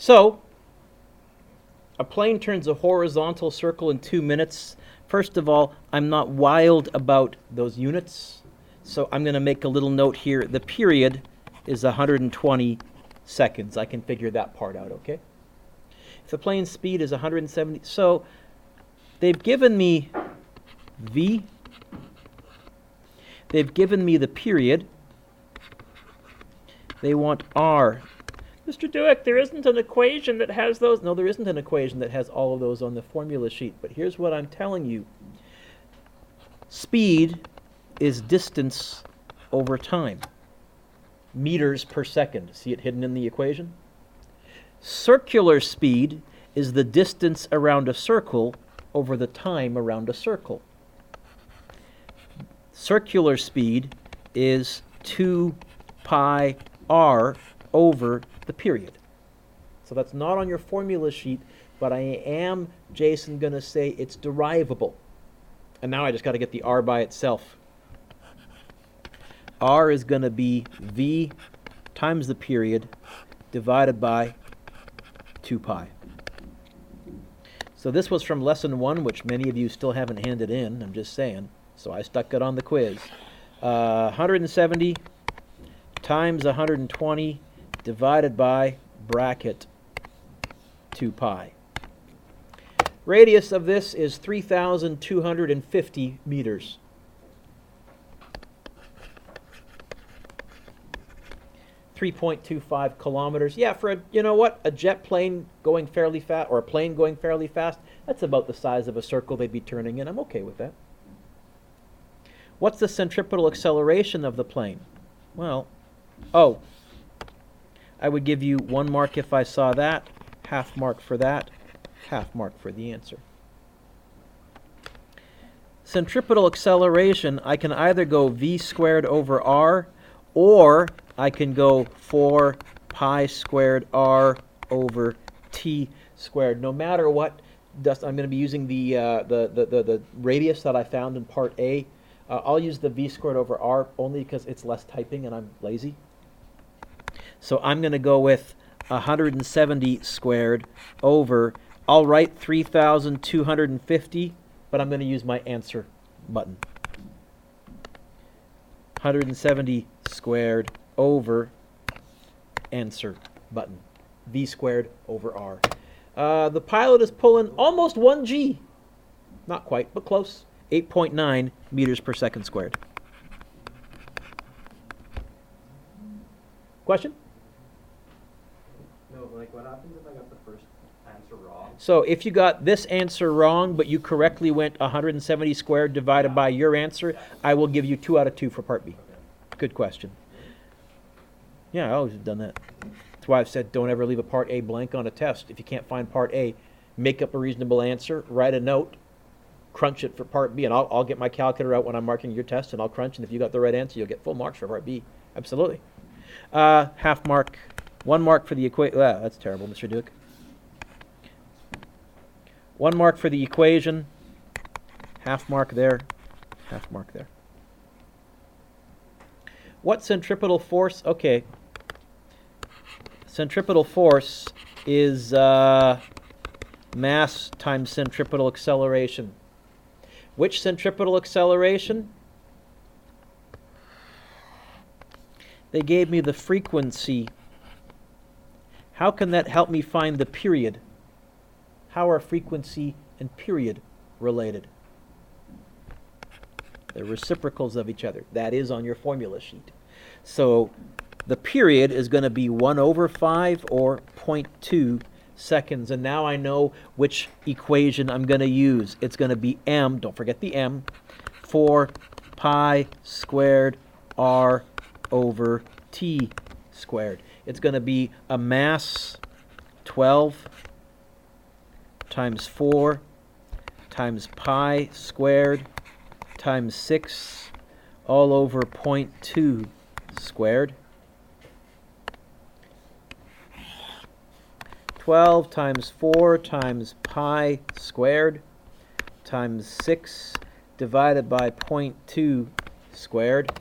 So, a plane turns a horizontal circle in 2 minutes. First of all, I'm not wild about those units, so I'm going to make a little note here. The period is 120 seconds. I can figure that part out, okay? If the plane's speed is 170, so they've given me V. They've given me the period. They want R. Mr. Dewick, there isn't an equation that has those. No, there isn't an equation that has all of those on the formula sheet. But here's what I'm telling you. Speed is distance over time. Meters per second. See it hidden in the equation? Circular speed is the distance around a circle over the time around a circle. Circular speed is 2 pi r over the period. So that's not on your formula sheet, but I am, Jason, going to say it's derivable. And now I just got to get the r by itself. R is going to be V times the period divided by 2 pi. So this was from lesson 1, which many of you still haven't handed in, I'm just saying. So I stuck it on the quiz. 170 times 120 divided by bracket 2 pi. Radius of this is 3,250 meters. .25 kilometers. Yeah, for a jet plane going fairly fast, or a plane going fairly fast, that's about the size of a circle they'd be turning in. I'm okay with that. What's the centripetal acceleration of the plane? Well, I would give you 1 mark if I saw that, half mark for that, half mark for the answer. Centripetal acceleration, I can either go v squared over r, or I can go 4 pi squared r over t squared. No matter what, I'm going to be using the radius that I found in part A. I'll use the v squared over r only because it's less typing and I'm lazy. So I'm going to go with 170 squared over, I'll write 3,250, but I'm going to use my answer button. 170 squared over answer button. V squared over r. The pilot is pulling almost 1 g. Not quite, but close. 8.9 meters per second squared. Question? No, like what happens if I got the first answer wrong? So if you got this answer wrong, but you correctly went 170 squared divided by your answer, I will give you 2 out of 2 for part B. Okay. Good question. Yeah, I always have done that. That's why I've said don't ever leave a part A blank on a test. If you can't find part A, make up a reasonable answer, write a note, crunch it for part B, and I'll get my calculator out when I'm marking your test, and I'll crunch, and if you got the right answer, you'll get full marks for part B. Absolutely. Half mark, 1 mark for the equation. That's terrible, Mr. Duke. 1 mark for the equation, half mark there, half mark there. What centripetal force? Okay. Centripetal force is mass times centripetal acceleration. Which centripetal acceleration? They gave me the frequency. How can that help me find the period? How are frequency and period related? They're reciprocals of each other. That is on your formula sheet. So the period is going to be 1 over 5 or 0.2 seconds. And now I know which equation I'm going to use. It's going to be m, don't forget the m, 4 pi squared r over t squared. It's going to be a mass 12 times 4 times pi squared times 6 all over 0.2 squared. 12 times 4 times pi squared times 6 divided by 0.2 squared.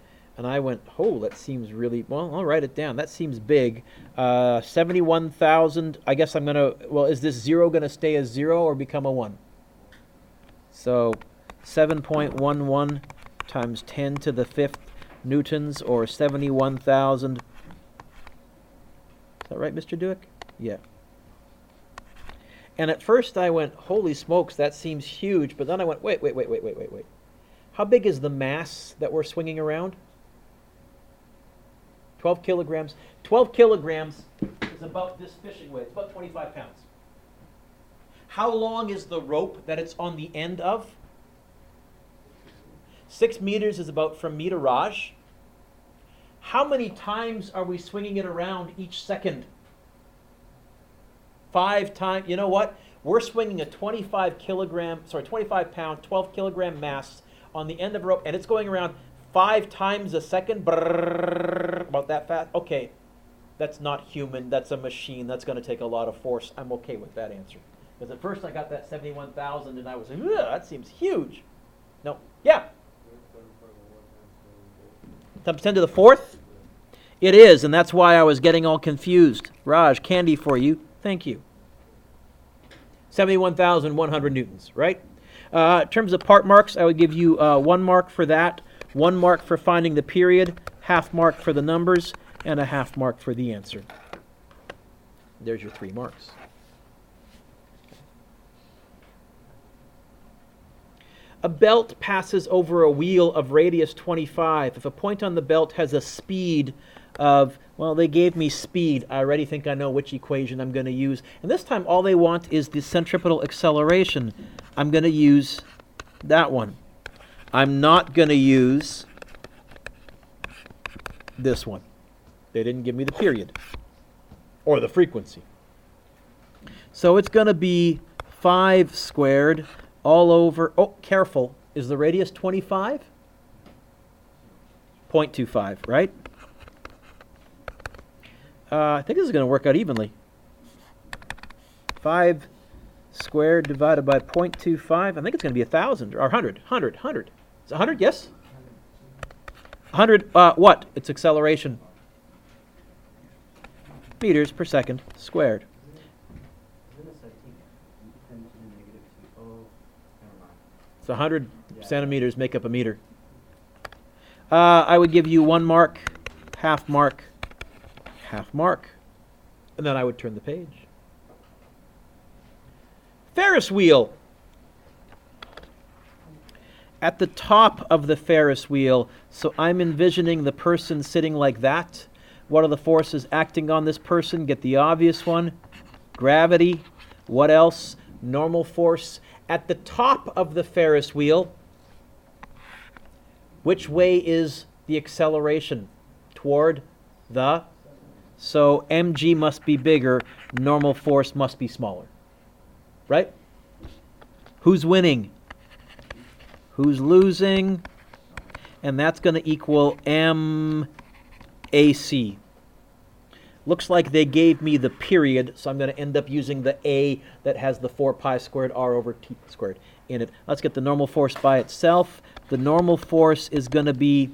And I went, oh, that seems really, well, I'll write it down. That seems big. 71,000, I guess I'm going to, well, is this 0 going to stay as 0 or become a 1? So 7.11 times 10 to the 5th newtons, or 71,000. Is that right, Mr. Dewick? Yeah. And at first I went, holy smokes, that seems huge. But then I went, wait. How big is the mass that we're swinging around? 12 kilograms. 12 kilograms is about this fishing weight. It's about 25 pounds. How long is the rope that it's on the end of? 6 meters is about from me to Raj. How many times are we swinging it around each second? 5 times. You know what? We're swinging a 25 pound, 12 kilogram mass on the end of a rope, and it's going around 5 times a second. Brrr, about that fast. Okay, that's not human. That's a machine. That's going to take a lot of force. I'm okay with that answer. Because at first I got that 71,000 and I was like, that seems huge. No. Yeah. Times 10 to the 4th? It is, and that's why I was getting all confused. Raj, candy for you. Thank you. 71,100 newtons, right? In terms of part marks, I would give you 1 mark for that, 1 mark for finding the period, half mark for the numbers, and a half mark for the answer. There's your 3 marks. A belt passes over a wheel of radius 25. If a point on the belt has a speed of, well, they gave me speed. I already think I know which equation I'm going to use. And this time all they want is the centripetal acceleration. I'm going to use that one. I'm not going to use this one. They didn't give me the period or the frequency. So it's going to be 5 squared all over, oh, careful, is the radius 25? 0.25, right? I think this is going to work out evenly. 5 squared divided by 0.25, I think it's going to be 1,000, or 100. Is it 100, yes? 100, what? It's acceleration. Meters per second squared. So 100 centimeters make up a meter. I would give you 1 mark, half mark, half mark, and then I would turn the page. Ferris wheel. At the top of the Ferris wheel, so I'm envisioning the person sitting like that. What are the forces acting on this person? Get the obvious one. Gravity. What else? Normal force. At the top of the Ferris wheel, which way is the acceleration? Toward the? So mg must be bigger, normal force must be smaller. Right? Who's winning? Who's losing? And that's going to equal mac. Looks like they gave me the period, so I'm going to end up using the a that has the 4 pi squared r over t squared in it. Let's get the normal force by itself. The normal force is going to be,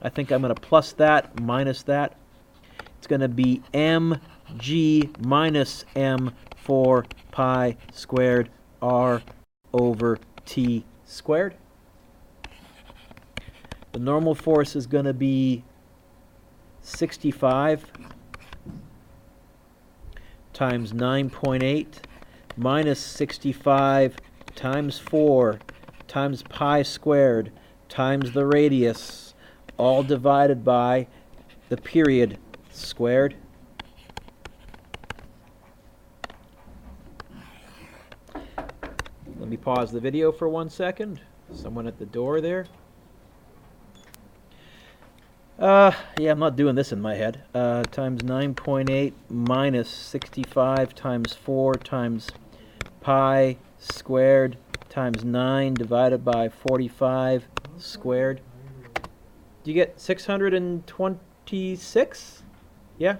I think I'm going to plus that, minus that. It's going to be mg minus m 4 pi squared r over t squared. The normal force is going to be 65 times 9.8 minus 65 times 4 times pi squared times the radius, all divided by the period squared. Let me pause the video for 1 second. Someone at the door there. Yeah, I'm not doing this in my head. Times 9.8 minus 65 times 4 times pi squared times 9 divided by 45 squared. Do you get 626? Yeah?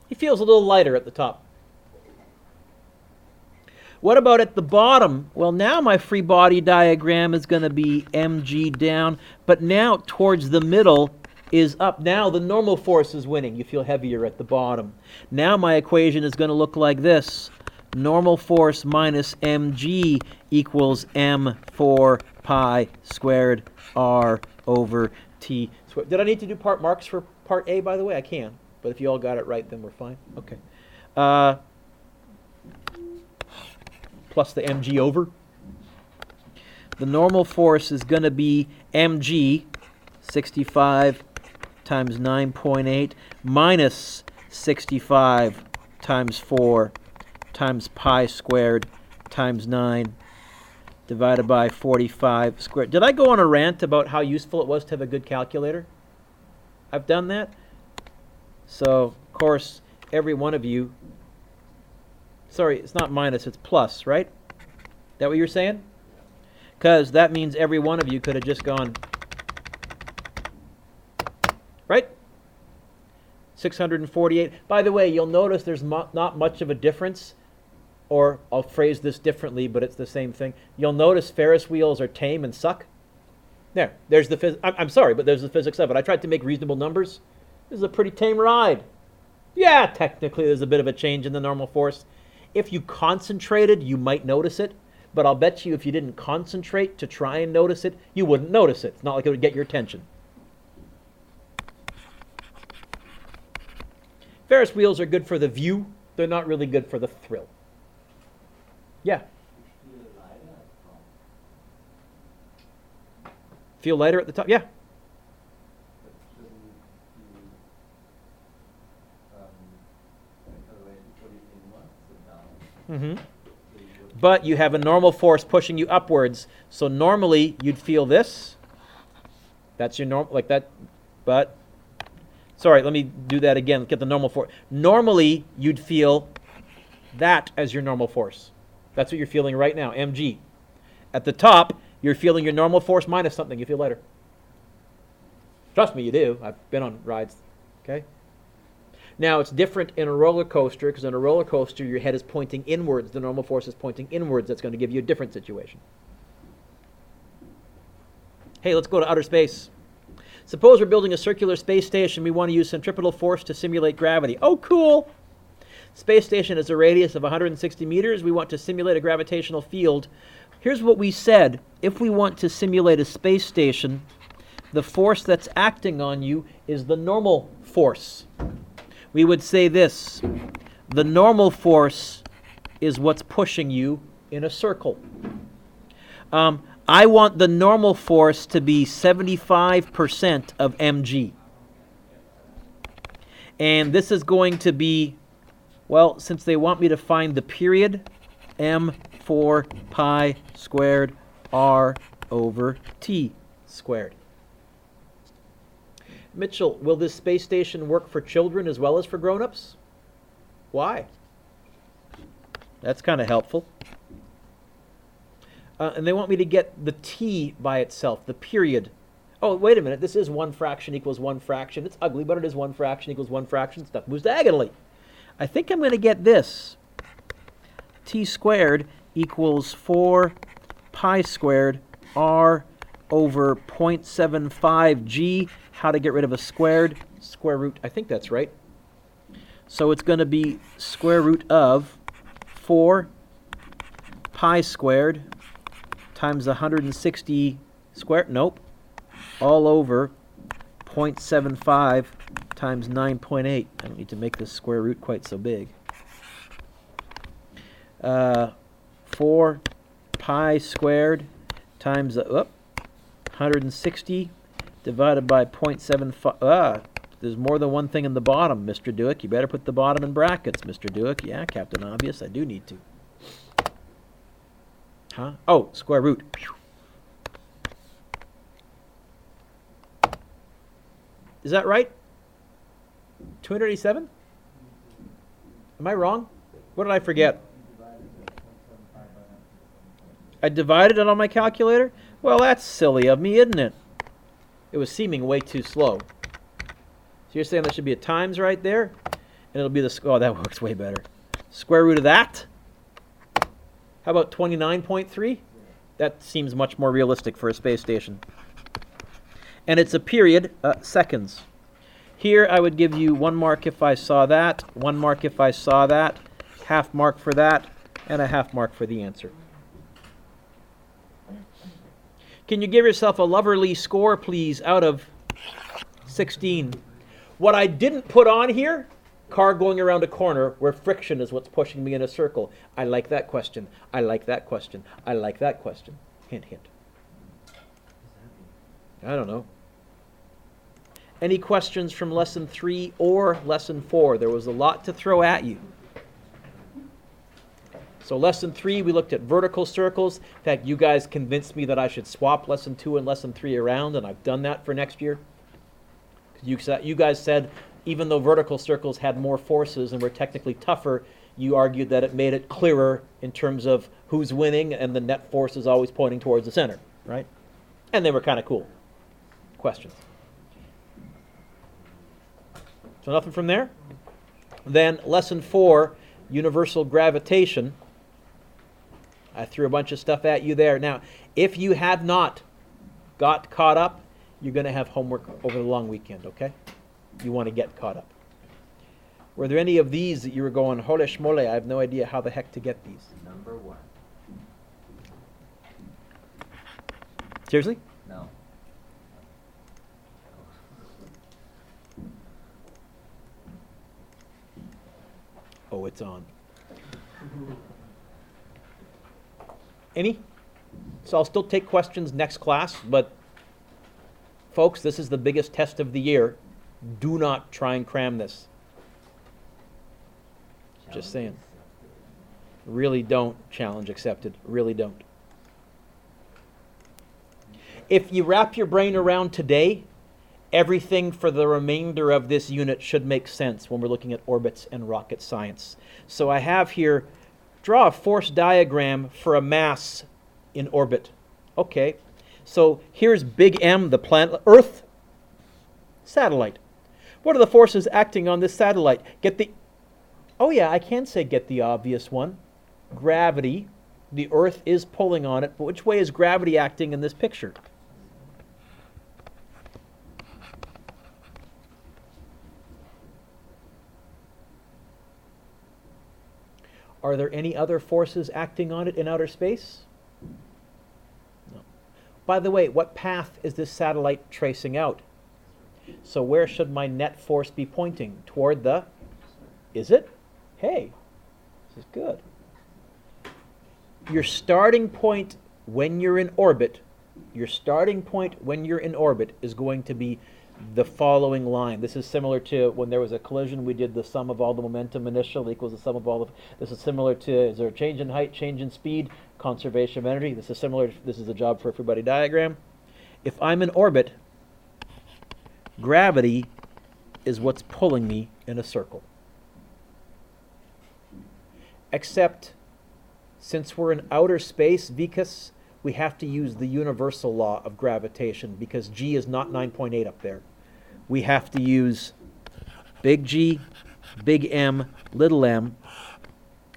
He feels a little lighter at the top. What about at the bottom? Well, now my free body diagram is going to be mg down, but now towards the middle is up. Now the normal force is winning. You feel heavier at the bottom. Now my equation is going to look like this. Normal force minus mg equals m4 pi squared r over t squared. Did I need to do part marks for part A, by the way? I can. But if you all got it right, then we're fine. Okay. Plus the mg over. The normal force is going to be mg, 65 times 9.8, minus 65 times 4 times pi squared times 9 divided by 45 squared. Did I go on a rant about how useful it was to have a good calculator? I've done that. So, of course, every one of you, sorry, it's not minus, it's plus, right? That what you're saying? Because that means every one of you could have just gone, right? 648. By the way, you'll notice there's not much of a difference, or I'll phrase this differently, but it's the same thing. You'll notice Ferris wheels are tame and suck. There's the I'm sorry, but there's the physics of it. I tried to make reasonable numbers. This is a pretty tame ride. Yeah, technically there's a bit of a change in the normal force. If you concentrated, you might notice it, but I'll bet you if you didn't concentrate to try and notice it, you wouldn't notice it. It's not like it would get your attention. Ferris wheels are good for the view. They're not really good for the thrill. Yeah. Feel lighter at the top? Yeah. Mm-hmm. But you have a normal force pushing you upwards. So normally you'd feel this. That's your normal, like that. But, sorry, let me do that again. Get the normal force. Normally you'd feel that as your normal force. That's what you're feeling right now, mg. At the top, you're feeling your normal force minus something. You feel lighter. Trust me, you do. I've been on rides. Okay? Now, it's different in a roller coaster, because in a roller coaster, your head is pointing inwards. The normal force is pointing inwards. That's going to give you a different situation. Hey, let's go to outer space. Suppose we're building a circular space station. We want to use centripetal force to simulate gravity. Oh, cool! Space station has a radius of 160 meters. We want to simulate a gravitational field. Here's what we said. If we want to simulate a space station, the force that's acting on you is the normal force. We would say this. The normal force is what's pushing you in a circle. I want the normal force to be 75% of mg. And this is going to be, well, since they want me to find the period, m4 pi squared r over t squared. Mitchell, will this space station work for children as well as for grown-ups? Why? That's kind of helpful. And they want me to get the t by itself, the period. Oh, wait a minute. This is 1 fraction equals 1 fraction. It's ugly, but it is 1 fraction equals 1 fraction. Stuff moves diagonally. I think I'm going to get this. T squared equals 4 pi squared r over 0.75 g. How to get rid of a squared? Square root. I think that's right. So it's going to be square root of 4 pi squared times 160 squared. Nope. All over 0.75 times 9.8. I don't need to make this square root quite so big. 4 pi squared times 160 divided by 0.75. There's more than one thing in the bottom, Mr. Dewick. You better put the bottom in brackets, Mr. Dewick. Yeah, Captain Obvious, I do need to. Huh? Oh, square root. Is that right? 287? Am I wrong? What did I forget? I divided it on my calculator? Well, that's silly of me, isn't it? It was seeming way too slow. So you're saying there should be a times right there? And it'll be the, oh, that works way better. Square root of that? How about 29.3? That seems much more realistic for a space station. And it's a period, seconds. Here I would give you 1 mark if I saw that, 1 mark if I saw that, half mark for that, and a half mark for the answer. Can you give yourself a loverly score, please, out of 16? What I didn't put on here, car going around a corner where friction is what's pushing me in a circle. I like that question. I like that question. I like that question. Hint, hint. I don't know. Any questions from lesson 3 or lesson 4? There was a lot to throw at you. So lesson 3, we looked at vertical circles. In fact, you guys convinced me that I should swap lesson 2 and lesson 3 around, and I've done that for next year. You guys said even though vertical circles had more forces and were technically tougher, you argued that it made it clearer in terms of who's winning, and the net force is always pointing towards the center, right? And they were kind of cool. Questions? So nothing from there? Then lesson 4, universal gravitation. I threw a bunch of stuff at you there. Now, if you have not got caught up, you're going to have homework over the long weekend, okay? You want to get caught up. Were there any of these that you were going, holy schmoly, I have no idea how the heck to get these? Number 1. Seriously? No. Oh, it's on. Any? So I'll still take questions next class, but folks, this is the biggest test of the year. Do not try and cram this. Just saying. Really don't. Challenge accepted. Really don't. If you wrap your brain around today, everything for the remainder of this unit should make sense when we're looking at orbits and rocket science. So I have here, draw a force diagram for a mass in orbit. Okay, so here's big M, the planet, Earth, satellite. What are the forces acting on this satellite? Oh yeah, I can say get the obvious one. Gravity. The Earth is pulling on it, but which way is gravity acting in this picture? Are there any other forces acting on it in outer space? No. By the way, what path is this satellite tracing out? So where should my net force be pointing? Toward the... Is it? Hey, this is good. Your starting point when you're in orbit, is going to be the following line. This is similar to when there was a collision, we did the sum of all the momentum initial equals the sum of all the... This is similar to, is there a change in height, change in speed, conservation of energy? This is similar, this is a job for everybody diagram. If I'm in orbit, gravity is what's pulling me in a circle. Except, since we're in outer space, Vikas, we have to use the universal law of gravitation because G is not 9.8 up there. We have to use big G, big M, little m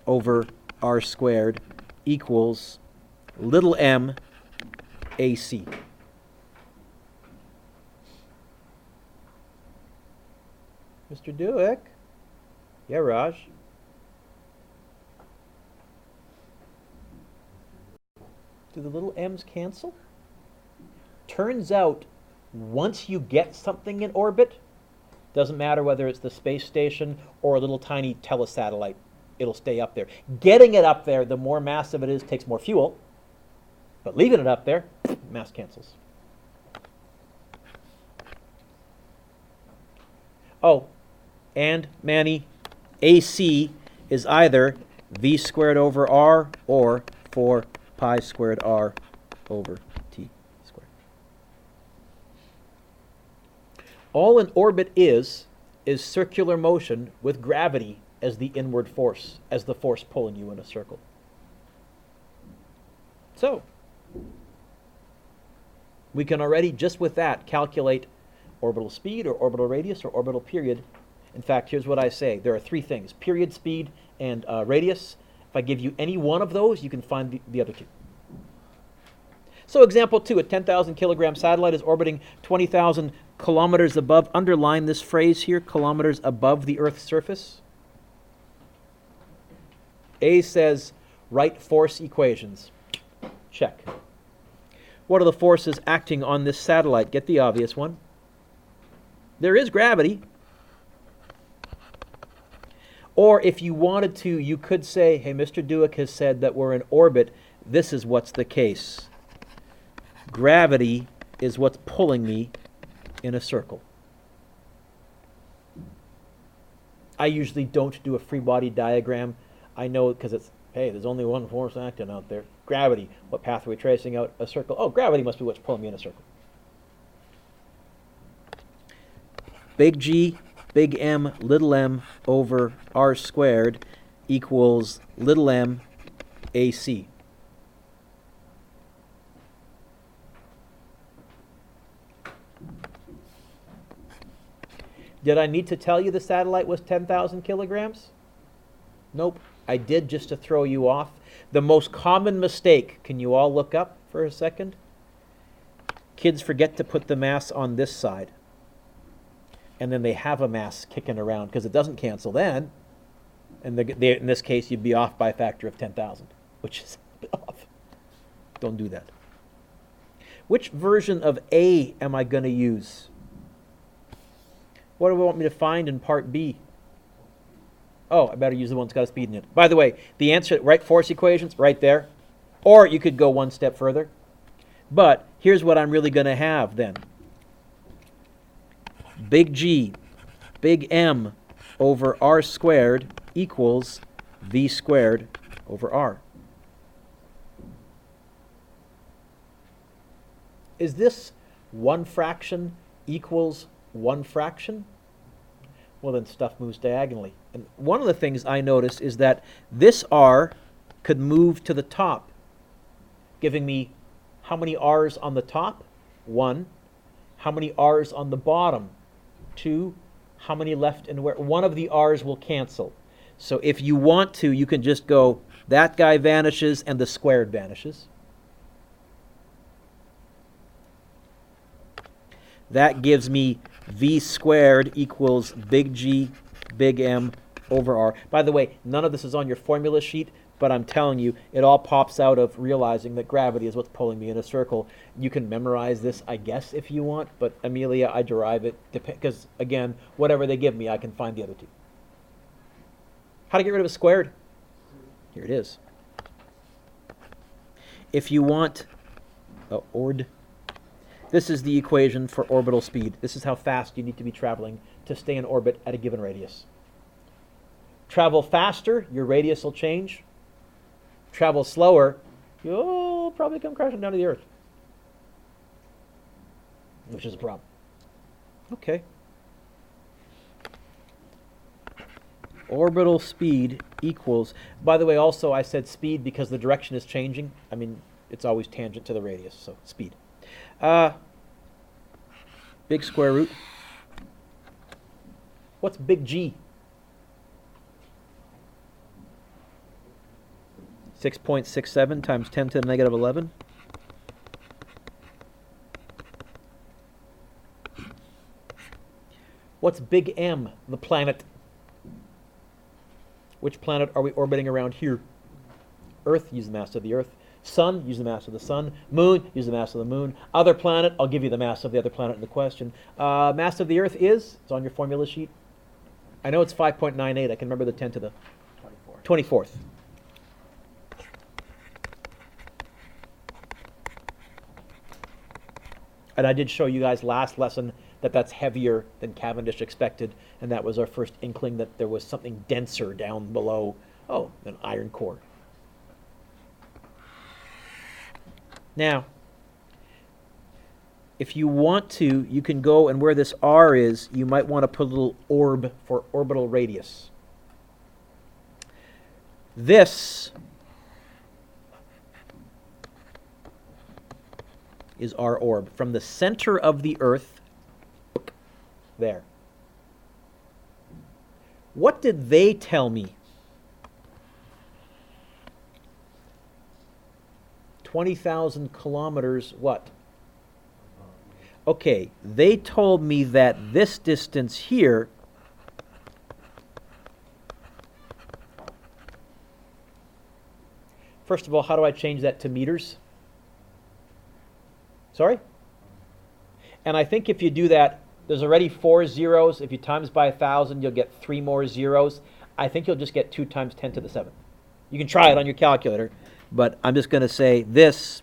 over r squared equals little m AC. Mr. Dewick? Yeah, Raj? Do the little m's cancel? Turns out, once you get something in orbit, doesn't matter whether it's the space station or a little tiny telesatellite, it'll stay up there. Getting it up there, the more massive it is, takes more fuel. But leaving it up there, mass cancels. Oh, and Manny, AC is either v squared over r or 4 pi squared r over t squared. All an orbit is circular motion with gravity as the inward force, as the force pulling you in a circle. So, we can already, just with that, calculate orbital speed or orbital radius or orbital period. In fact, here's what I say. There are 3 things: period, speed, and radius. If I give you any one of those, you can find the other two. So example 2, a 10,000 kilogram satellite is orbiting 20,000 kilometers above. Underline this phrase here, kilometers above the Earth's surface. A says, write force equations. Check. What are the forces acting on this satellite? Get the obvious one. There is gravity. Or if you wanted to, you could say, hey, Mr. Duick has said that we're in orbit. This is what's the case. Gravity is what's pulling me in a circle. I usually don't do a free body diagram. I know because it's, hey, there's only one force acting out there. Gravity. What path are we tracing out? A circle. Oh, gravity must be what's pulling me in a circle. Big G, big M, little m over r squared equals little m AC. Did I need to tell you the satellite was 10,000 kilograms? Nope. I did just to throw you off. The most common mistake, can you all look up for a second? Kids forget to put the mass on this side. And then they have a mass kicking around because it doesn't cancel then. And in this case, you'd be off by a factor of 10,000, which is off. Don't do that. Which version of A am I going to use? What do we want me to find in part B? Oh, I better use the one that's got a speed in it. By the way, the answer, right force equations, right there. Or you could go one step further. But here's what I'm really going to have then. Big G, big M over r squared equals v squared over r. Is this 1 fraction equals 1 fraction? Well, then stuff moves diagonally. And one of the things I notice is that this r could move to the top, giving me how many r's on the top? 1. How many r's on the bottom? 2. How many left and where? One of the r's will cancel. So if you want to, you can just go, that guy vanishes and the squared vanishes. That gives me v squared equals big G, big M over r. By the way, none of this is on your formula sheet, but I'm telling you, it all pops out of realizing that gravity is what's pulling me in a circle. You can memorize this, I guess, if you want, but Amelia, I derive it, because, again, whatever they give me, I can find the other two. How to get rid of a squared? Here it is. If you want this is the equation for orbital speed. This is how fast you need to be traveling to stay in orbit at a given radius. Travel faster, your radius will change. Travel slower, you'll probably come crashing down to the Earth, which is a problem. Okay. Orbital speed equals, by the way, also I said speed because the direction is changing. I mean, it's always tangent to the radius, so speed. Big square root. What's big G? 6.67 times 10 to the negative 11. What's big M, the planet? Which planet are we orbiting around here? Earth, use the mass of the Earth. Sun, use the mass of the sun. Moon, use the mass of the moon. Other planet, I'll give you the mass of the other planet in the question. Mass of the Earth is, it's on your formula sheet. I know it's 5.98. I can remember the 10 to the 24th. And I did show you guys last lesson that that's heavier than Cavendish expected, and that was our first inkling that there was something denser down below. Oh, an iron core. Now, if you want to, you can go, and where this R is, you might want to put a little orb for orbital radius. This is our orb. From the center of the Earth, there. What did they tell me? 20,000 kilometers what? Okay, they told me that this distance here first of all, how do I change that to meters? Sorry? And I think if you do that, there's already 4 zeros. If you times by 1,000, you'll get 3 more zeros. I think you'll just get 2 times 10 to the 7th. You can try it on your calculator, but I'm just going to say this.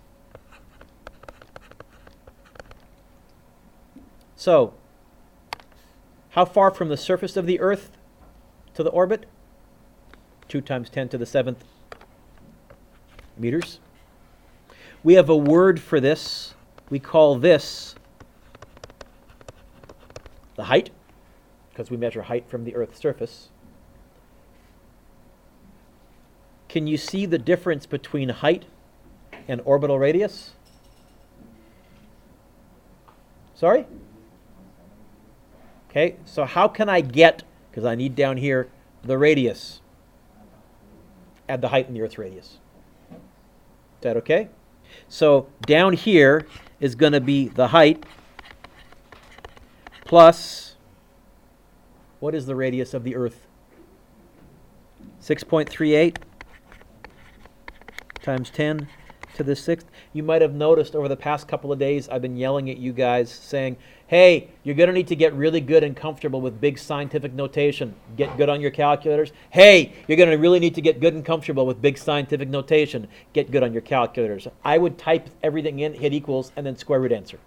So, how far from the surface of the Earth to the orbit? 2 times 10 to the 7th meters. We have a word for this. We call this the height, because we measure height from the Earth's surface. Can you see the difference between height and orbital radius? Sorry? Okay, so how can I get, because I need down here, the radius? Add the height in the Earth's radius. Is that okay? So down here is going to be the height plus, what is the radius of the Earth? 6.38 times 10 to the 6th. You might have noticed over the past couple of days I've been yelling at you guys saying, hey, you're going to need to get really good and comfortable with big scientific notation. Get good on your calculators. Hey, you're going to really need to get good and comfortable with big scientific notation. Get good on your calculators. I would type everything in, hit equals, and then square root answer.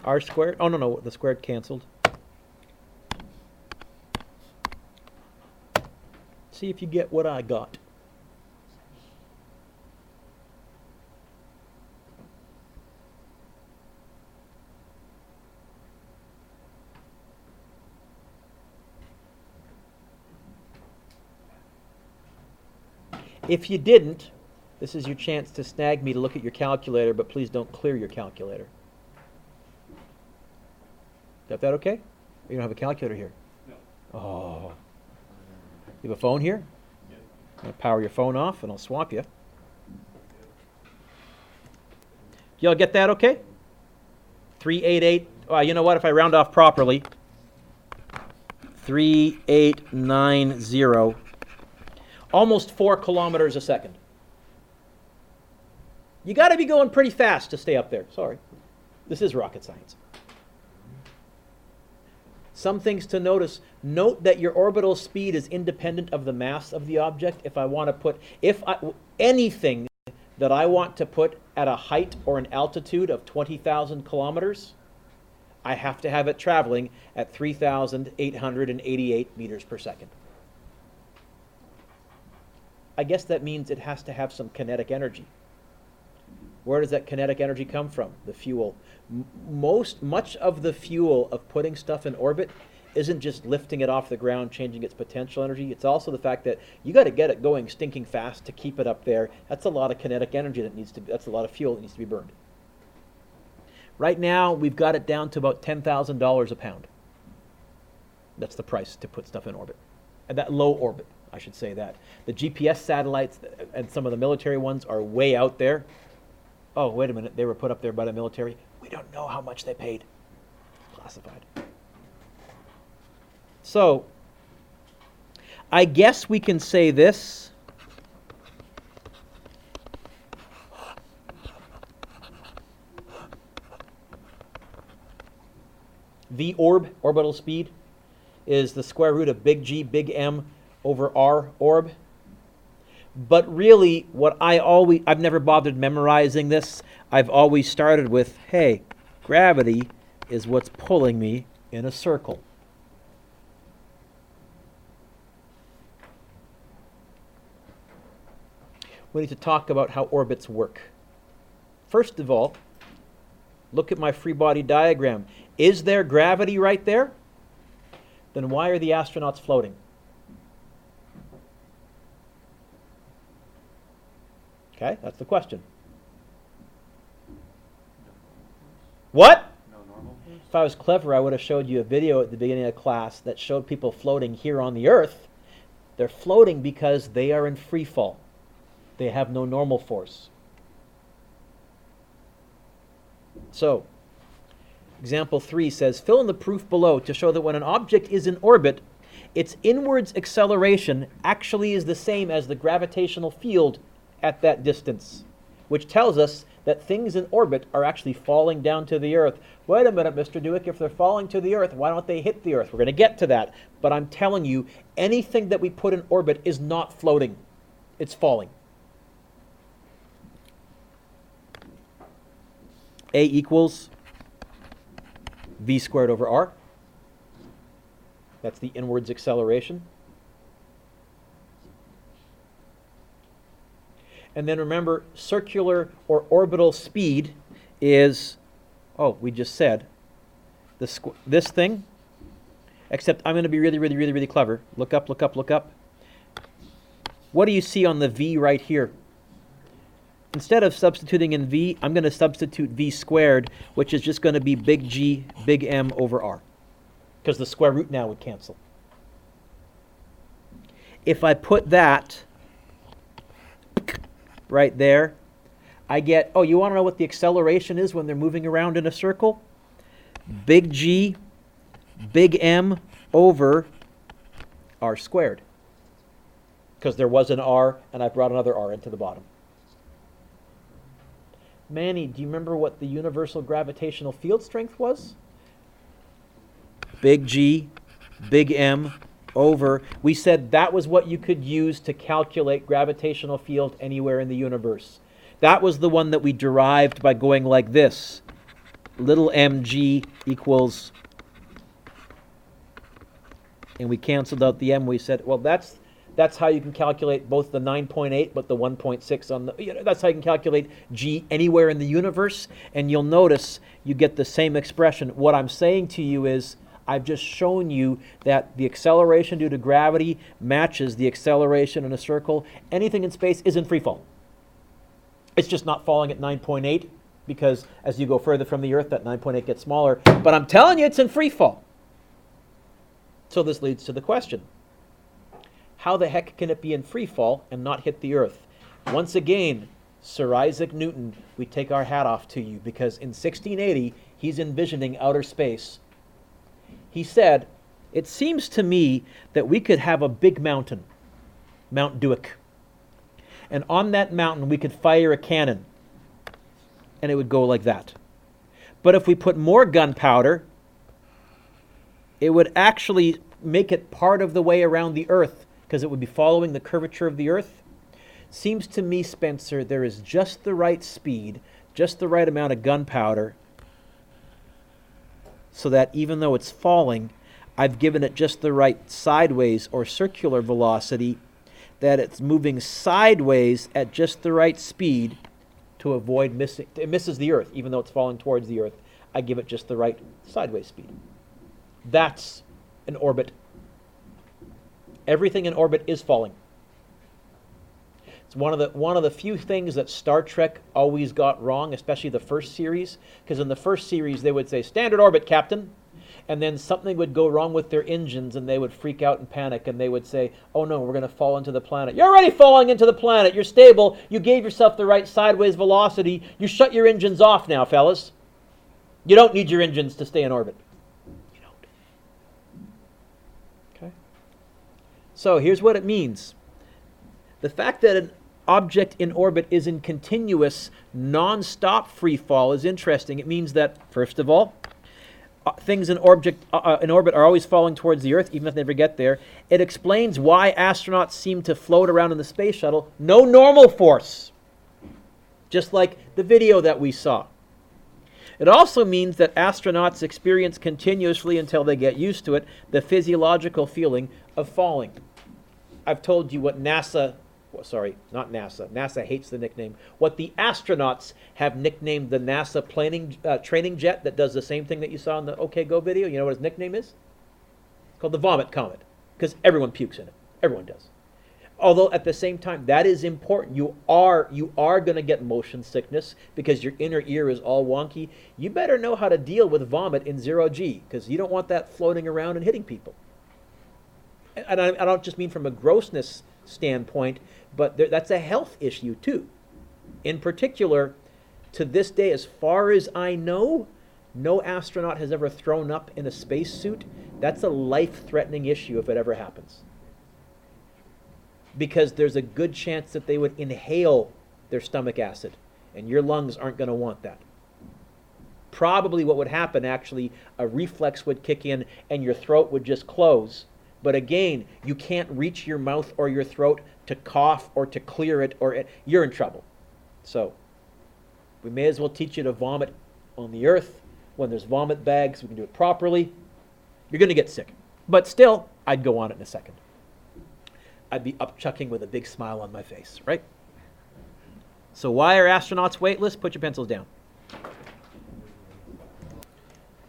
R squared? Oh, no, the squared canceled. See if you get what I got. If you didn't, this is your chance to snag me to look at your calculator, but please don't clear your calculator. Got that okay? You don't have a calculator here? No. Oh. You have a phone here? Yeah. I'm going to power your phone off and I'll swap you. Y'all get that okay? 388. You know what? If I round off properly, 3890. Almost 4 kilometers a second. You got to be going pretty fast to stay up there. Sorry. This is rocket science. Some things to notice. Note that your orbital speed is independent of the mass of the object. If I want to put, anything that I want to put at a height or an altitude of 20,000 kilometers, I have to have it traveling at 3,888 meters per second. I guess that means it has to have some kinetic energy. Where does that kinetic energy come from? The fuel. Much of the fuel of putting stuff in orbit isn't just lifting it off the ground, changing its potential energy. It's also the fact that you got to get it going stinking fast to keep it up there. That's a lot of kinetic energy that's a lot of fuel that needs to be burned. Right now, we've got it down to about $10,000 a pound. That's the price to put stuff in orbit. And that low orbit, I should say that. The GPS satellites and some of the military ones are way out there. Oh, wait a minute. They were put up there by the military. We don't know how much they paid. Classified. So, I guess we can say this. The orbital speed is the square root of big G, big M over R orb. But really, I've never bothered memorizing this. I've always started with, hey, gravity is what's pulling me in a circle. We need to talk about how orbits work. First of all, look at my free body diagram. Is there gravity right there? Then why are the astronauts floating? Okay, that's the question. What? No normal force? If I was clever, I would have showed you a video at the beginning of class that showed people floating here on the Earth. They're floating because they are in free fall. They have no normal force. So, example 3 says, fill in the proof below to show that when an object is in orbit, its inwards acceleration actually is the same as the gravitational field at that distance, which tells us that things in orbit are actually falling down to the Earth. Wait a minute, Mr. Dewick, if they're falling to the Earth, why don't they hit the Earth? We're going to get to that. But I'm telling you, anything that we put in orbit is not floating. It's falling. A equals v squared over r. That's the inwards acceleration. And then remember, circular or orbital speed is, we just said, this thing, except I'm going to be really clever. Look up. What do you see on the v right here? Instead of substituting in v, I'm going to substitute v squared, which is just going to be big G, big M over r, because the square root now would cancel. If I put that right there, I get, you want to know what the acceleration is when they're moving around in a circle? Big G, big M over r squared. Because there was an r, and I brought another r into the bottom. Manny, do you remember what the universal gravitational field strength was? Big G, big M over, we said that was what you could use to calculate gravitational field anywhere in the universe. That was the one that we derived by going like this. Little mg equals, and we canceled out the m. We said, well, that's how you can calculate both the 9.8 but the 1.6 on the, that's how you can calculate g anywhere in the universe. And you'll notice you get the same expression. What I'm saying to you is, I've just shown you that the acceleration due to gravity matches the acceleration in a circle. Anything in space is in free fall. It's just not falling at 9.8 because as you go further from the Earth, that 9.8 gets smaller. But I'm telling you, it's in free fall. So this leads to the question, how the heck can it be in free fall and not hit the Earth? Once again, Sir Isaac Newton, we take our hat off to you, because in 1680, he's envisioning outer space. He said, it seems to me that we could have a big mountain, Mount Dewick. And on that mountain, we could fire a cannon. And it would go like that. But if we put more gunpowder, it would actually make it part of the way around the Earth, because it would be following the curvature of the Earth. Seems to me, Spencer, there is just the right speed, just the right amount of gunpowder, so that even though it's falling, I've given it just the right sideways or circular velocity, that it's moving sideways at just the right speed to avoid missing. It misses the Earth, even though it's falling towards the Earth. I give it just the right sideways speed. That's an orbit. Everything in orbit is falling. It's one of the few things that Star Trek always got wrong, especially the first series, because in the first series they would say, standard orbit, Captain, and then something would go wrong with their engines and they would freak out and panic and they would say, oh no, we're going to fall into the planet. You're already falling into the planet. You're stable. You gave yourself the right sideways velocity. You shut your engines off now, fellas. You don't need your engines to stay in orbit. You don't. Okay? So here's what it means. The fact that an object in orbit is in continuous, non-stop free fall is interesting. It means that, first of all, things in orbit are always falling towards the Earth, even if they never get there. It explains why astronauts seem to float around in the space shuttle. No normal force. Just like the video that we saw. It also means that astronauts experience continuously, until they get used to it, the physiological feeling of falling. I've told you what NASA sorry, not NASA. NASA hates the nickname. What the astronauts have nicknamed the NASA training jet that does the same thing that you saw in the OK Go video. You know what his nickname is? It's called the Vomit Comet, because everyone pukes in it. Everyone does. Although at the same time, that is important. You are going to get motion sickness because your inner ear is all wonky. You better know how to deal with vomit in 0G, because you don't want that floating around and hitting people. And I don't just mean from a grossness standpoint, but that's a health issue too. In particular, to this day, as far as I know, no astronaut has ever thrown up in a spacesuit. That's a life-threatening issue if it ever happens. Because there's a good chance that they would inhale their stomach acid, and your lungs aren't going to want that. Probably what would happen, actually, a reflex would kick in and your throat would just close. But again, you can't reach your mouth or your throat to cough or to clear it, or you're in trouble. So we may as well teach you to vomit on the earth when there's vomit bags. We can do it properly. You're going to get sick. But still, I'd go on it in a second. I'd be upchucking with a big smile on my face, right? So why are astronauts weightless? Put your pencils down.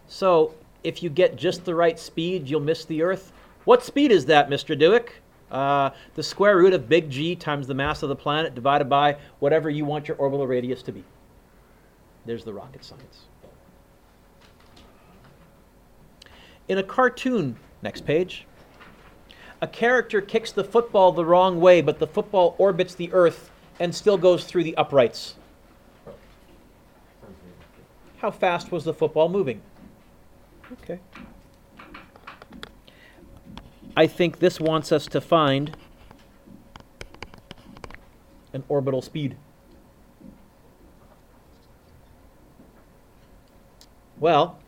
So if you get just the right speed, you'll miss the Earth. What speed is that, Mr. Dewick? The square root of big G times the mass of the planet divided by whatever you want your orbital radius to be. There's the rocket science. In a cartoon, next page, a character kicks the football the wrong way, but the football orbits the Earth and still goes through the uprights. How fast was the football moving? Okay. I think this wants us to find an orbital speed. Well,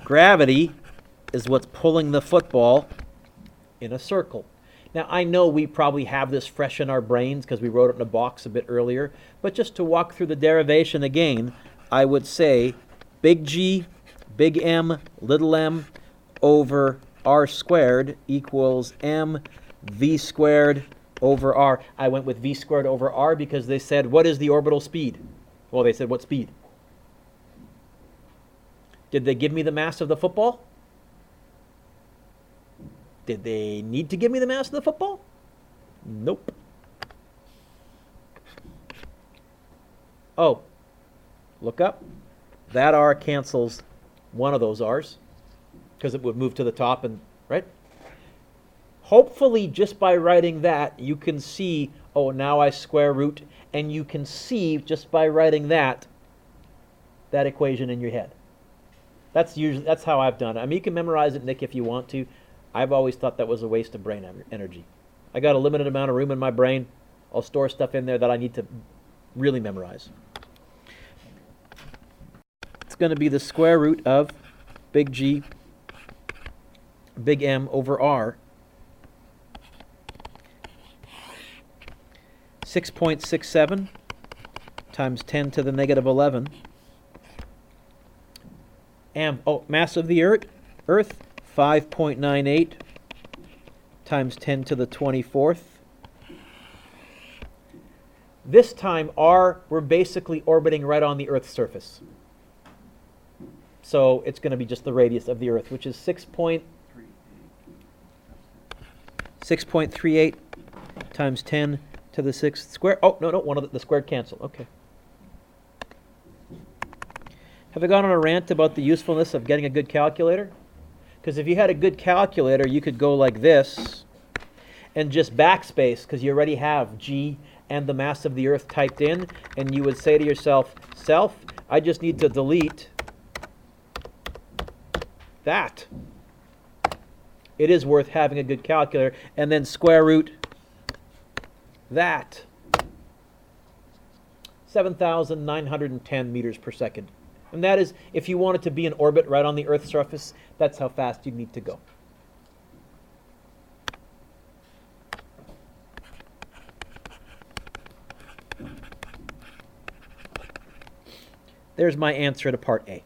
gravity is what's pulling the football in a circle. Now, I know we probably have this fresh in our brains because we wrote it in a box a bit earlier, but just to walk through the derivation again, I would say big G, big M, little m, over r squared equals mv squared over r. I went with v squared over r because they said, what is the orbital speed? Well, they said, what speed? Did they give me the mass of the football? Did they need to give me the mass of the football? Nope. Oh, look up. That r cancels one of those r's, because it would move to the top, and right? Hopefully, just by writing that, you can see, oh, now I square root, and you can see, just by writing that equation in your head. That's how I've done it. I mean, you can memorize it, Nick, if you want to. I've always thought that was a waste of brain energy. I got a limited amount of room in my brain. I'll store stuff in there that I need to really memorize. It's going to be the square root of big G, big M over R. 6.67 times 10 to the negative 11. Mass of the Earth, 5.98 times 10 to the 24th. This time, R, we're basically orbiting right on the Earth's surface. So it's going to be just the radius of the Earth, which is 6.38 times 10 to the 6th square. Oh, no, one of the squared cancel. Okay. Have I gone on a rant about the usefulness of getting a good calculator? Because if you had a good calculator, you could go like this and just backspace, because you already have G and the mass of the Earth typed in, and you would say to yourself, I just need to delete that. It is worth having a good calculator, and then square root that. 7,910 meters per second. And that is, if you wanted to be in orbit right on the Earth's surface, that's how fast you need to go. There's my answer to part A.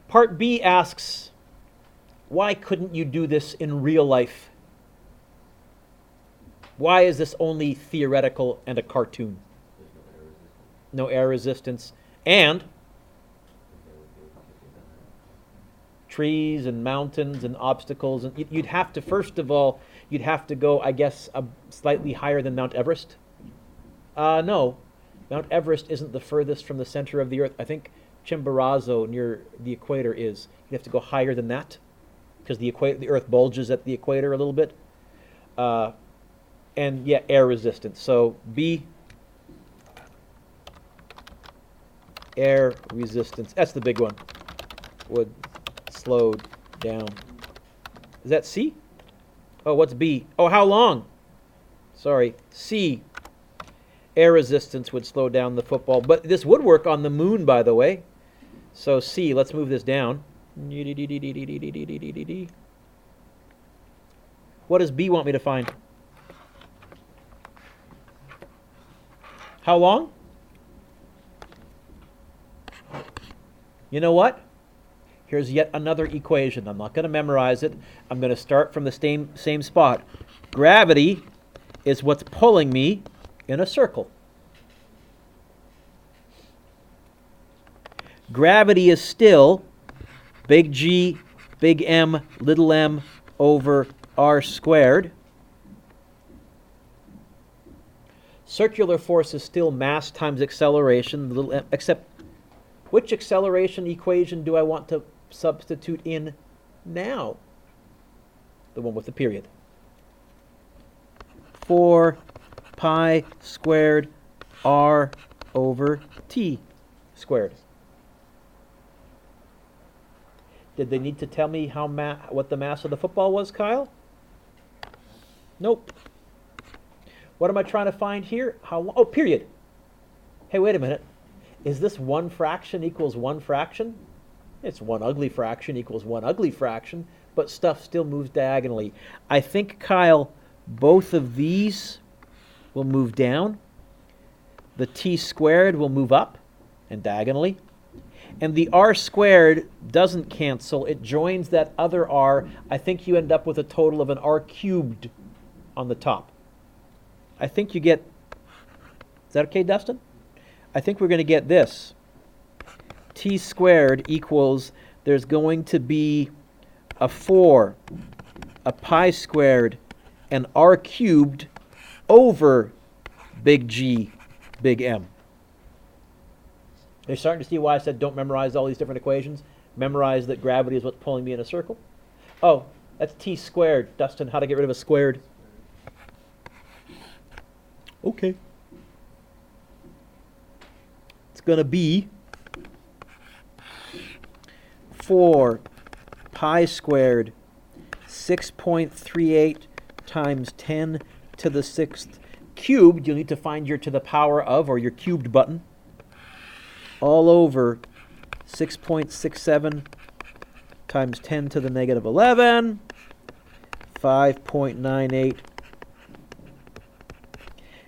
Part B asks, Why couldn't you do this in real life? Why is this only theoretical and a cartoon? No air resistance. And trees and mountains and obstacles. And you'd have to, first of all, you'd have to go, I guess, slightly higher than Mount Everest. No, Mount Everest isn't the furthest from the center of the Earth. I think Chimborazo near the equator is. You have to go higher than that because the Earth bulges at the equator a little bit. And yeah, air resistance. So B, air resistance. That's the big one. Would slow down. Is that C? Oh, what's B? Oh, how long? Sorry, C. Air resistance would slow down the football. But this would work on the moon, by the way. So C, let's move this down. What does B want me to find? How long? You know what? Here's yet another equation. I'm not going to memorize it. I'm going to start from the same spot. Gravity is what's pulling me in a circle. Gravity is still big G, big M, little m over r squared. Circular force is still mass times acceleration, little m, except which acceleration equation do I want to substitute in now? The one with the period. 4 pi squared r over t squared. Did they need to tell me what the mass of the football was, Kyle? Nope. What am I trying to find here? Oh, period. Hey, wait a minute. Is this one fraction equals one fraction? It's one ugly fraction equals one ugly fraction, but stuff still moves diagonally. I think, Kyle, both of these will move down. The t squared will move up and diagonally. And the r squared doesn't cancel. It joins that other r. I think you end up with a total of an r cubed on the top. I think you get... Is that okay, Dustin? I think we're going to get this. T squared equals, there's going to be a 4, a pi squared, and r cubed over big G, big M. You're starting to see why I said don't memorize all these different equations. Memorize that gravity is what's pulling me in a circle. Oh, that's T squared. Dustin, how to get rid of a squared? Okay. It's going to be 4 pi squared 6.38 times 10 to the 6th cubed. You'll need to find your to the power of or your cubed button. All over 6.67 times 10 to the negative 11, 5.98.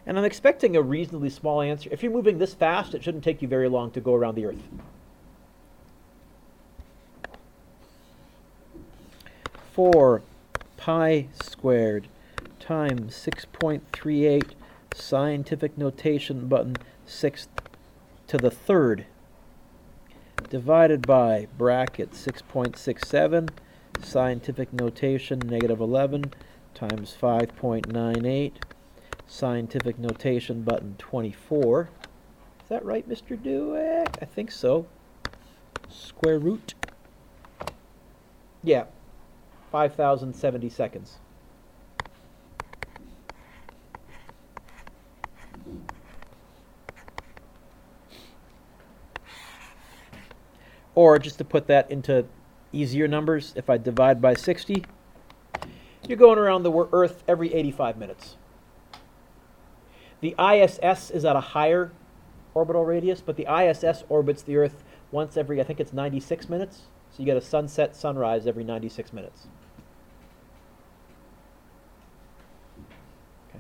And I'm expecting a reasonably small answer. If you're moving this fast, it shouldn't take you very long to go around the Earth. Four pi squared times 6.38 scientific notation button 6th to the 3rd divided by bracket 6.67 scientific notation negative 11 times 5.98 scientific notation button 24. Is that right, Mr. Dweck? I think so. Square root. Yeah, 5,070 seconds. Or just to put that into easier numbers, if I divide by 60, you're going around the Earth every 85 minutes. The ISS is at a higher orbital radius, but the ISS orbits the Earth once every, I think it's 96 minutes. So you get a sunset, sunrise every 96 minutes. Okay.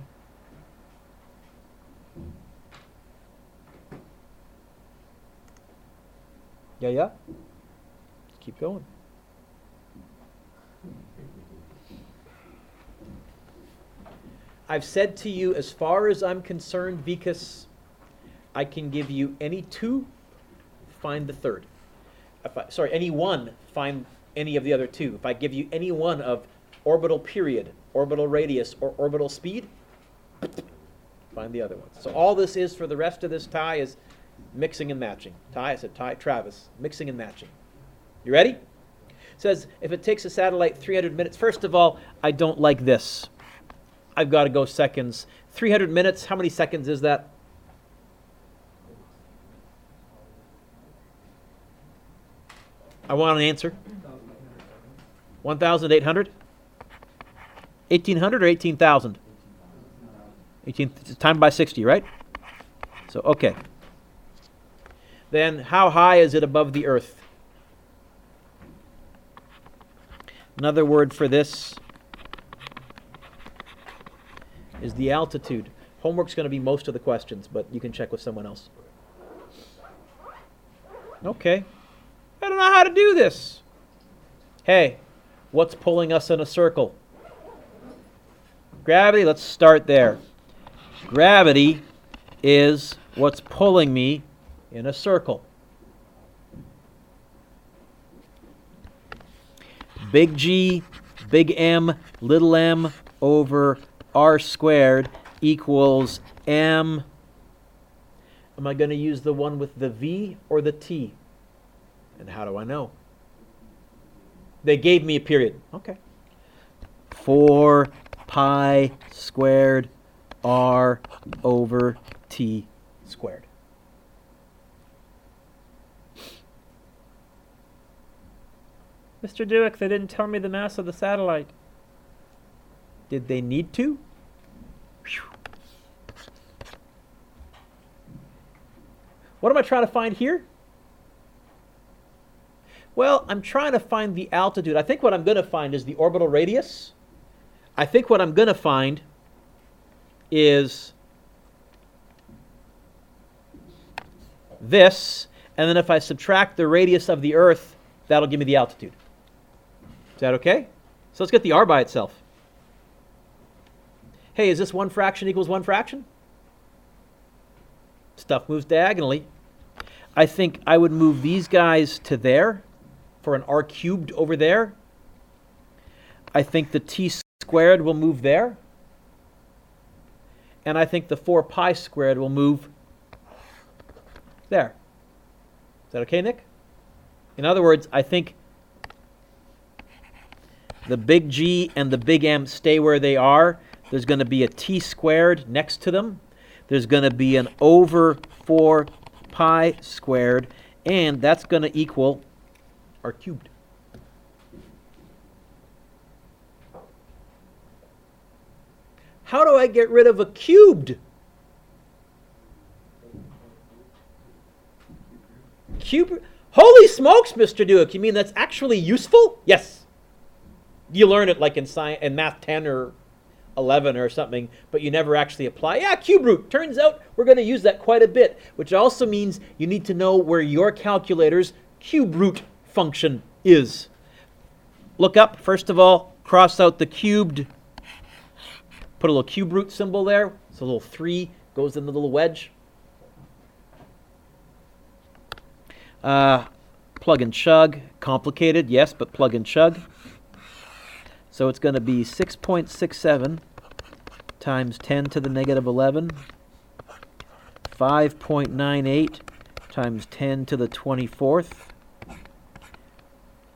Yeah? Let's keep going. I've said to you, as far as I'm concerned, Vikas, I can give you any two, find the third. Any one, find any of the other two. If I give you any one of orbital period, orbital radius, or orbital speed, find the other ones. So all this is for the rest of this tie is mixing and matching. I said Travis, mixing and matching. You ready? It says, if it takes a satellite 300 minutes, first of all, I don't like this. I've got to go seconds. 300 minutes, how many seconds is that? I want an answer. 1,800? 1,800 or 18,000? 18, times by 60, right? So, okay. Then, how high is it above the Earth? Another word for this is the altitude. Homework's going to be most of the questions, but you can check with someone else. Okay. I don't know how to do this. Hey, what's pulling us in a circle? Gravity, let's start there. Gravity is what's pulling me in a circle. Big G, big M, little m over r squared equals m. Am I going to use the one with the V or the T? And how do I know? They gave me a period. Okay. 4 pi squared r over t squared. Mr. Dewick, they didn't tell me the mass of the satellite. Did they need to? Whew. What am I trying to find here? Well, I'm trying to find the altitude. I think what I'm going to find is the orbital radius. I think what I'm going to find is this, and then if I subtract the radius of the Earth, that'll give me the altitude. Is that okay? So let's get the r by itself. Hey, is this 1 fraction equals 1 fraction? Stuff moves diagonally. I think I would move these guys to there for an r cubed over there. I think the t squared will move there. And I think the 4 pi squared will move there. Is that okay, Nick? In other words, I think the big G and the big M stay where they are. There's going to be a t squared next to them. There's going to be an over 4 pi squared, and that's going to equal r cubed. How do I get rid of a cubed? Cube? Holy smokes, Mr. Dewick, you mean that's actually useful? Yes. You learn it like in science, in math 10 or 11 or something, but you never actually apply. Yeah, cube root. Turns out we're going to use that quite a bit, which also means you need to know where your calculator's cube root function is. Look up, first of all, cross out the cubed. Put a little cube root symbol there. So a little 3 goes in the little wedge. Plug and chug. Complicated, yes, but plug and chug. So it's going to be 6.67 times 10 to the negative 11. 5.98 times 10 to the 24th.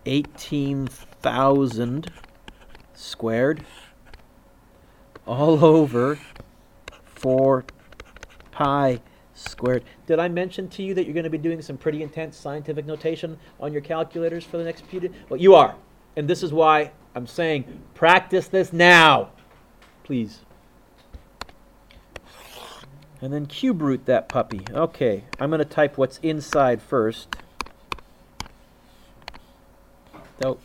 18,000 squared. All over 4 pi squared. Did I mention to you that you're going to be doing some pretty intense scientific notation on your calculators for the next few days? Well, you are. And this is why I'm saying practice this now, please. And then cube root that puppy. Okay, I'm going to type what's inside first. So,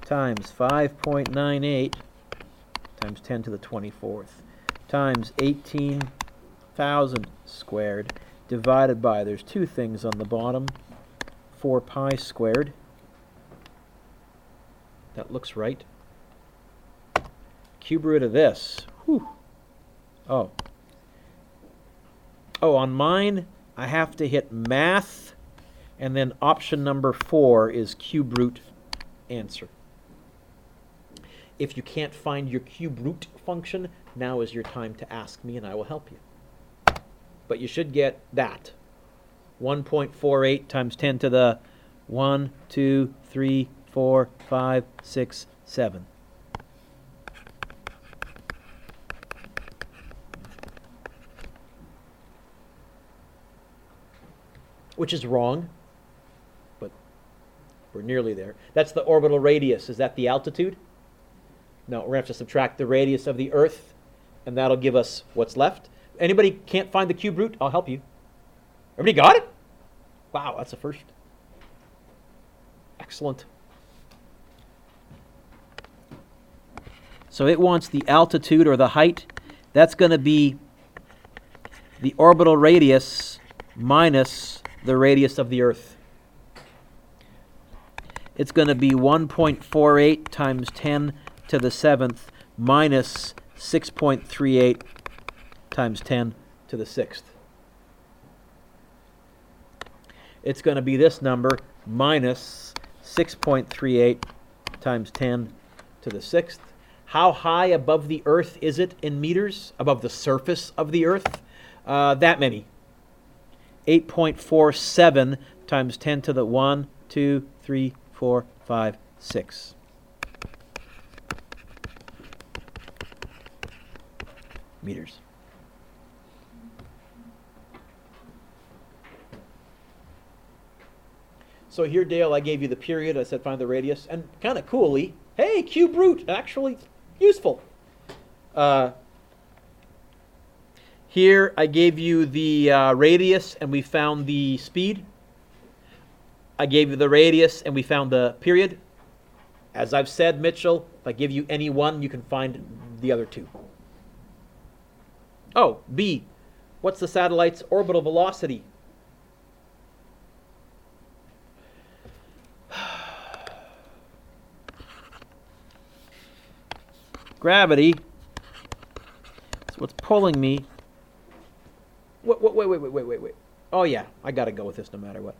times 5.98 times 10 to the 24th times 18,000 squared divided by, there's two things on the bottom, 4 pi squared. That looks right. Cube root of this. Whew. Oh. Oh, on mine, I have to hit math, and then option number 4 is cube root answer. If you can't find your cube root function, now is your time to ask me, and I will help you. But you should get that. 1.48 times 10 to the 1, 2, 3, 4, 5, 6, 7. Which is wrong, but we're nearly there. That's the orbital radius. Is that the altitude? No, we're going to have to subtract the radius of the Earth, and that'll give us what's left. Anybody can't find the cube root? I'll help you. Everybody got it? Wow, that's a first. Excellent. So it wants the altitude or the height. That's going to be the orbital radius minus the radius of the Earth. It's going to be 1.48 times 10 to the 7th minus 6.38 times 10 to the 6th. It's going to be this number minus 6.38 times 10 to the 6th. How high above the Earth is it in meters? Above the surface of the Earth? That many. 8.47 times 10 to the 1, 2, 3, 4, 5, 6. Meters. So here, Dale, I gave you the period. I said find the radius. And kind of coolly, hey, cube root, actually useful. Here I gave you the radius and we found the speed. I gave you the radius and we found the period. As I've said, Mitchell, if I give you any one, you can find the other two. Oh, B, what's the satellite's orbital velocity? Gravity is what's pulling me. Wait. Oh, yeah, I got to go with this no matter what.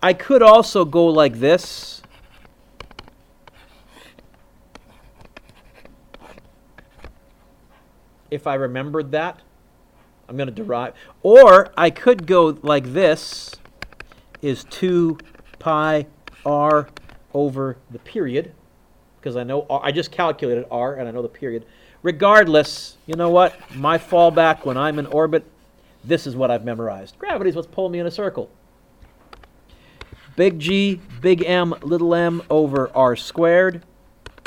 I could also go like this. If I remembered that, I'm going to derive. Or I could go like this, is 2 pi r over the period, because I know r, I just calculated r and I know the period. Regardless, you know what? My fallback when I'm in orbit, this is what I've memorized. Gravity is what's pulling me in a circle. Big G, big M, little m over r squared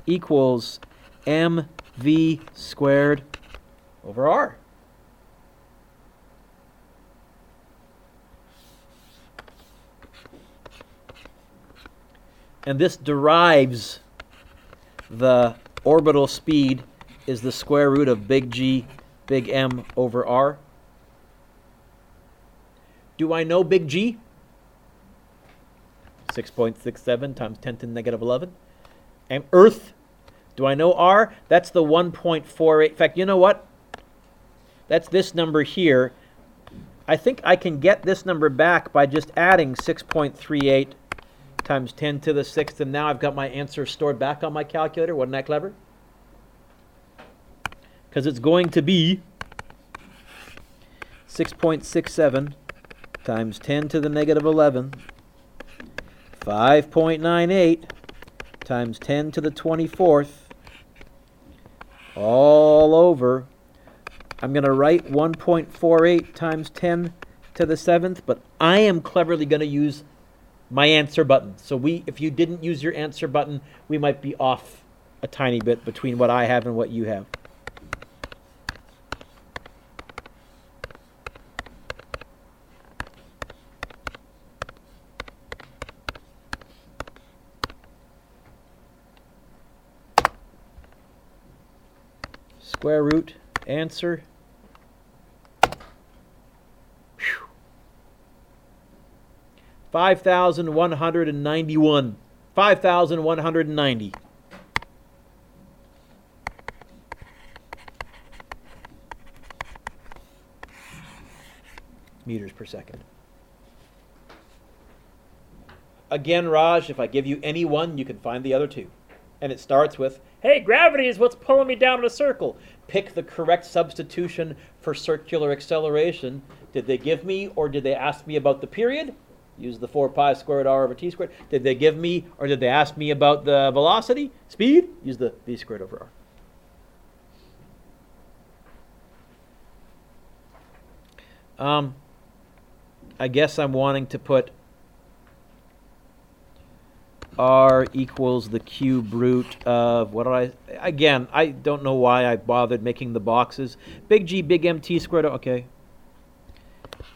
equals mv squared over r. And this derives the orbital speed is the square root of big G, big M over r. Do I know big G? 6.67 times 10 to the negative 11. And Earth, do I know r? That's the 1.48. In fact, you know what? That's this number here. I think I can get this number back by just adding 6.38 times 10 to the 6th, and now I've got my answer stored back on my calculator. Wasn't that clever? Because it's going to be 6.67 times 10 to the negative 11, 5.98 times 10 to the 24th, all over. I'm going to write 1.48 times 10 to the 7th, but I am cleverly going to use my answer button. So if you didn't use your answer button, we might be off a tiny bit between what I have and what you have. Square root answer. 5,191. 5,190. meters per second. Again, Raj, if I give you any one, you can find the other two. And it starts with, hey, gravity is what's pulling me down in a circle. Pick the correct substitution for circular acceleration. Did they give me or did they ask me about the period? Use the 4 pi squared r over t squared. Did they give me or did they ask me about the velocity, speed? Use the v squared over r. I guess I'm wanting to put r equals the cube root of, what did again, I don't know why I bothered making the boxes. Big G, big M, t squared, okay.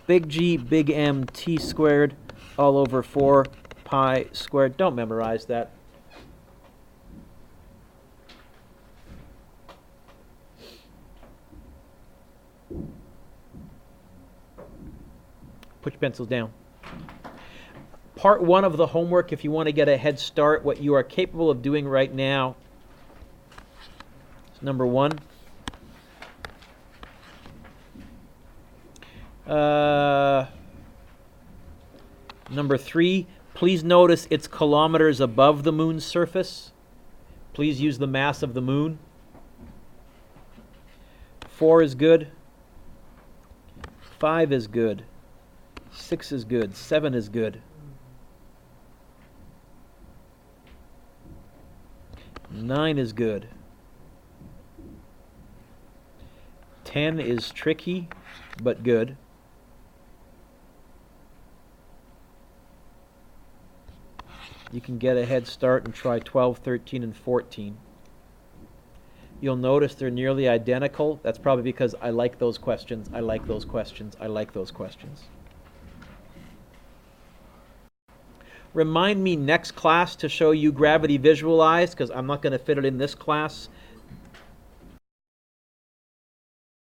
Big G, big M, t squared, all over 4 pi squared. Don't memorize that. Put your pencils down. Part 1 of the homework, if you want to get a head start, what you are capable of doing right now is number 1. Number 3, please notice it's kilometers above the moon's surface. Please use the mass of the moon. 4 is good. 5 is good. 6 is good. 7 is good. 9 is good. 10 is tricky, but good. You can get a head start and try 12, 13, and 14. You'll notice they're nearly identical. That's probably because I like those questions, I like those questions, I like those questions. Remind me next class to show you gravity visualized, because I'm not going to fit it in this class.